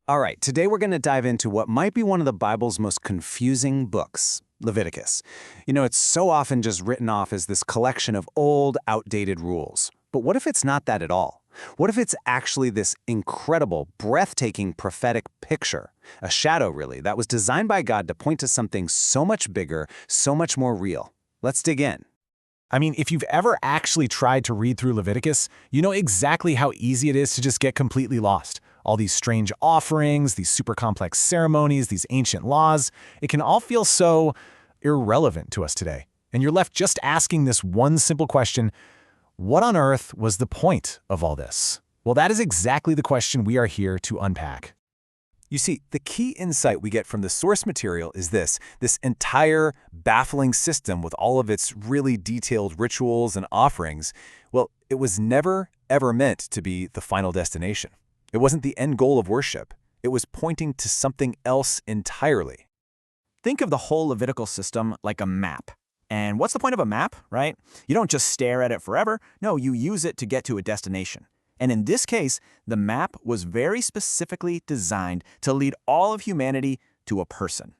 All right, today we're going to dive into what might be one of the Bible's most confusing books, Leviticus. It's so often just written off as this collection of old, outdated rules. But what if it's not that at all? What if it's actually this incredible, breathtaking prophetic picture, a shadow really, that was designed by God to point to something so much bigger, so much more real? Let's dig in. I mean, if you've ever actually tried to read through Leviticus, you know exactly how easy it is to just get completely lost. All these strange offerings, these super complex ceremonies, these ancient laws, it can all feel so irrelevant to us today. And you're left just asking this one simple question: what on earth was the point of all this? Well, that is exactly the question we are here to unpack. You see, the key insight we get from the source material is this entire baffling system with all of its really detailed rituals and offerings. Well, it was never, ever meant to be the final destination. It wasn't the end goal of worship. It was pointing to something else entirely. Think of the whole Levitical system like a map. And what's the point of a map, right? You don't just stare at it forever. No, you use it to get to a destination. And in this case, the map was very specifically designed to lead all of humanity to a person.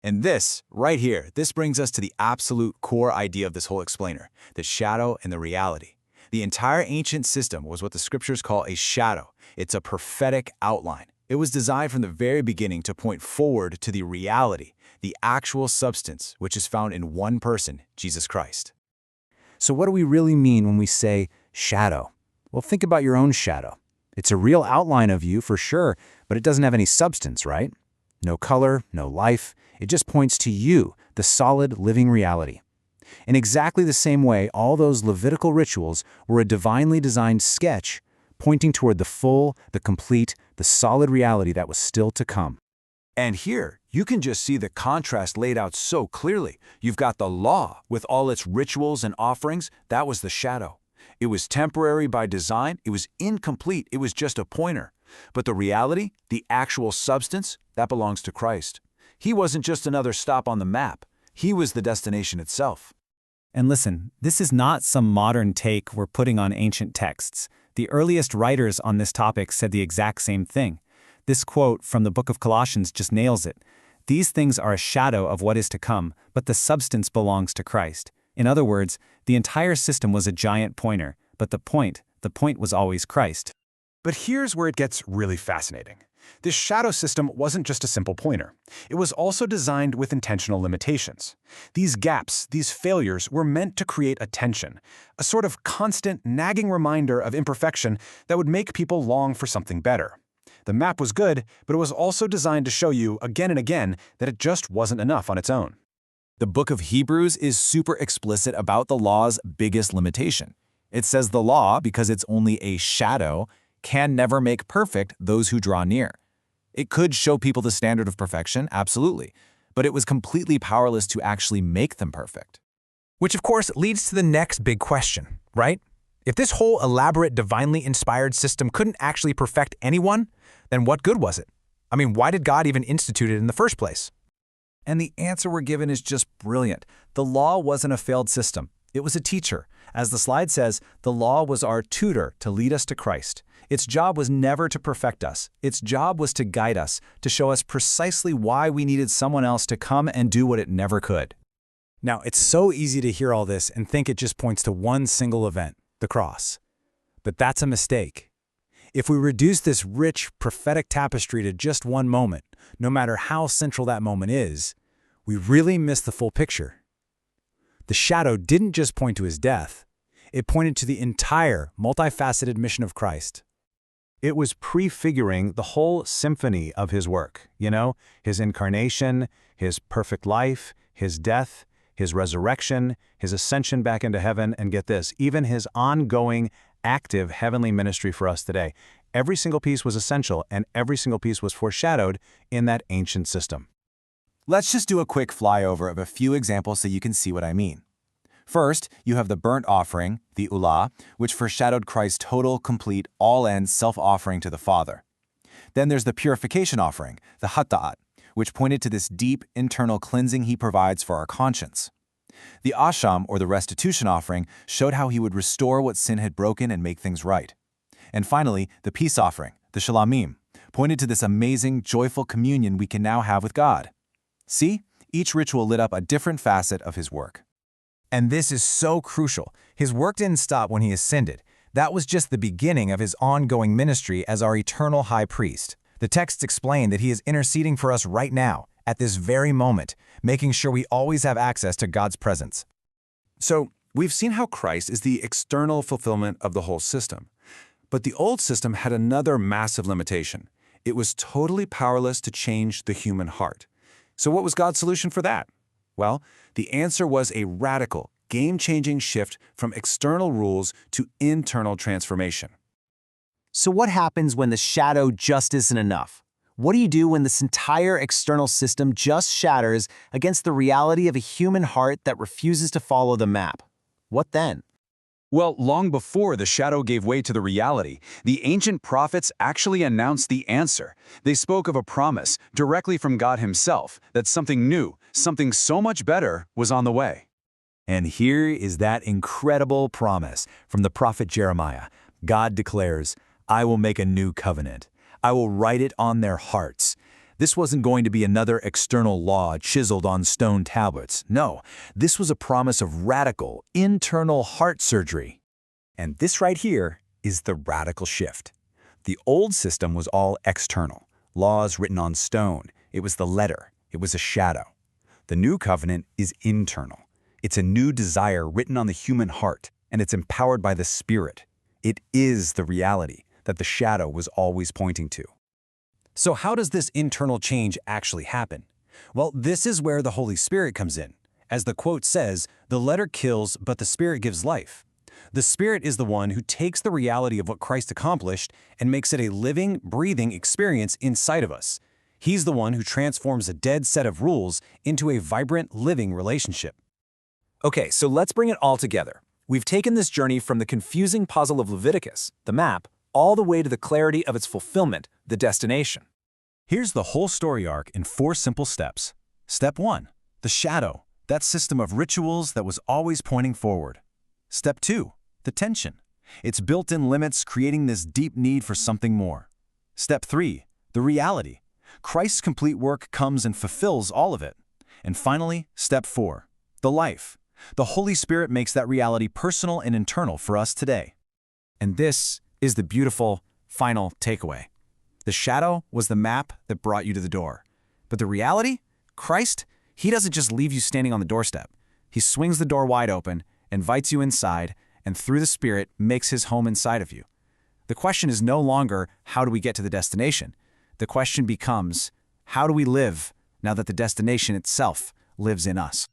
And this, right here, this brings us to the absolute core idea of this whole explainer, the shadow and the reality. The entire ancient system was what the scriptures call a shadow. It's a prophetic outline. It was designed from the very beginning to point forward to the reality, the actual substance, which is found in one person, Jesus Christ. So what do we really mean when we say shadow? Well, think about your own shadow. It's a real outline of you for sure, but it doesn't have any substance, right? No color, no life. It just points to you, the solid, living reality. In exactly the same way, all those Levitical rituals were a divinely designed sketch pointing toward the full, the complete, the solid reality that was still to come. And here, you can just see the contrast laid out so clearly. You've got the law with all its rituals and offerings. That was the shadow. It was temporary by design. It was incomplete. It was just a pointer. But the reality, the actual substance, that belongs to Christ. He wasn't just another stop on the map. He was the destination itself. And listen, this is not some modern take we're putting on ancient texts. The earliest writers on this topic said the exact same thing. This quote from the book of Colossians just nails it. These things are a shadow of what is to come, but the substance belongs to Christ. In other words, the entire system was a giant pointer, but the point was always Christ. But here's where it gets really fascinating. This shadow system wasn't just a simple pointer. It was also designed with intentional limitations. These gaps, these failures, were meant to create a tension, a sort of constant, nagging reminder of imperfection that would make people long for something better. The map was good, but it was also designed to show you again and again that it just wasn't enough on its own. The book of Hebrews is super explicit about the law's biggest limitation. It says the law, because it's only a shadow, can never make perfect those who draw near. It could show people the standard of perfection, absolutely, but it was completely powerless to actually make them perfect. Which of course leads to the next big question, right? If this whole elaborate, divinely inspired system couldn't actually perfect anyone, then what good was it? I mean, why did God even institute it in the first place? And the answer we're given is just brilliant. The law wasn't a failed system. It was a teacher. As the slide says, the law was our tutor to lead us to Christ. Its job was never to perfect us. Its job was to guide us, to show us precisely why we needed someone else to come and do what it never could. Now, it's so easy to hear all this and think it just points to one single event, the cross. But that's a mistake. If we reduce this rich, prophetic tapestry to just one moment, no matter how central that moment is, we really miss the full picture. The shadow didn't just point to his death. It pointed to the entire, multifaceted mission of Christ. It was prefiguring the whole symphony of his work, his incarnation, his perfect life, his death, his resurrection, his ascension back into heaven, and get this, even his ongoing, active heavenly ministry for us today. Every single piece was essential, and every single piece was foreshadowed in that ancient system. Let's just do a quick flyover of a few examples so you can see what I mean. First, you have the burnt offering, the ulah, which foreshadowed Christ's total, complete, all-end self-offering to the Father. Then there's the purification offering, the hatta'at, which pointed to this deep internal cleansing he provides for our conscience. The asham, or the restitution offering, showed how he would restore what sin had broken and make things right. And finally, the peace offering, the shalamim, pointed to this amazing, joyful communion we can now have with God. See, each ritual lit up a different facet of his work. And this is so crucial. His work didn't stop when he ascended. That was just the beginning of his ongoing ministry as our eternal high priest. The texts explain that he is interceding for us right now, at this very moment, making sure we always have access to God's presence. So, we've seen how Christ is the external fulfillment of the whole system. But the old system had another massive limitation. It was totally powerless to change the human heart. So what was God's solution for that? Well, the answer was a radical, game-changing shift from external rules to internal transformation. So what happens when the shadow just isn't enough? What do you do when this entire external system just shatters against the reality of a human heart that refuses to follow the map? What then? Well, long before the shadow gave way to the reality, the ancient prophets actually announced the answer. They spoke of a promise directly from God himself that something new, something so much better, was on the way. And here is that incredible promise from the prophet Jeremiah. God declares, "I will make a new covenant. I will write it on their hearts." This wasn't going to be another external law chiseled on stone tablets. No, this was a promise of radical, internal heart surgery. And this right here is the radical shift. The old system was all external, laws written on stone. It was the letter. It was a shadow. The new covenant is internal. It's a new desire written on the human heart, and it's empowered by the Spirit. It is the reality that the shadow was always pointing to. So how does this internal change actually happen? Well, this is where the Holy Spirit comes in. As the quote says, "The letter kills, but the Spirit gives life." The Spirit is the one who takes the reality of what Christ accomplished and makes it a living, breathing experience inside of us. He's the one who transforms a dead set of rules into a vibrant, living relationship. Okay, so let's bring it all together. We've taken this journey from the confusing puzzle of Leviticus, the map, all the way to the clarity of its fulfillment, the destination. Here's the whole story arc in 4 simple steps. Step 1, the shadow, that system of rituals that was always pointing forward. Step 2, the tension, its built-in limits creating this deep need for something more. Step 3, the reality, Christ's complete work comes and fulfills all of it. And finally, step 4, the life. The Holy Spirit makes that reality personal and internal for us today. And this is the beautiful, final takeaway. The shadow was the map that brought you to the door. But the reality? Christ, he doesn't just leave you standing on the doorstep. He swings the door wide open, invites you inside, and through the Spirit makes his home inside of you. The question is no longer, how do we get to the destination? The question becomes, how do we live now that the destination itself lives in us?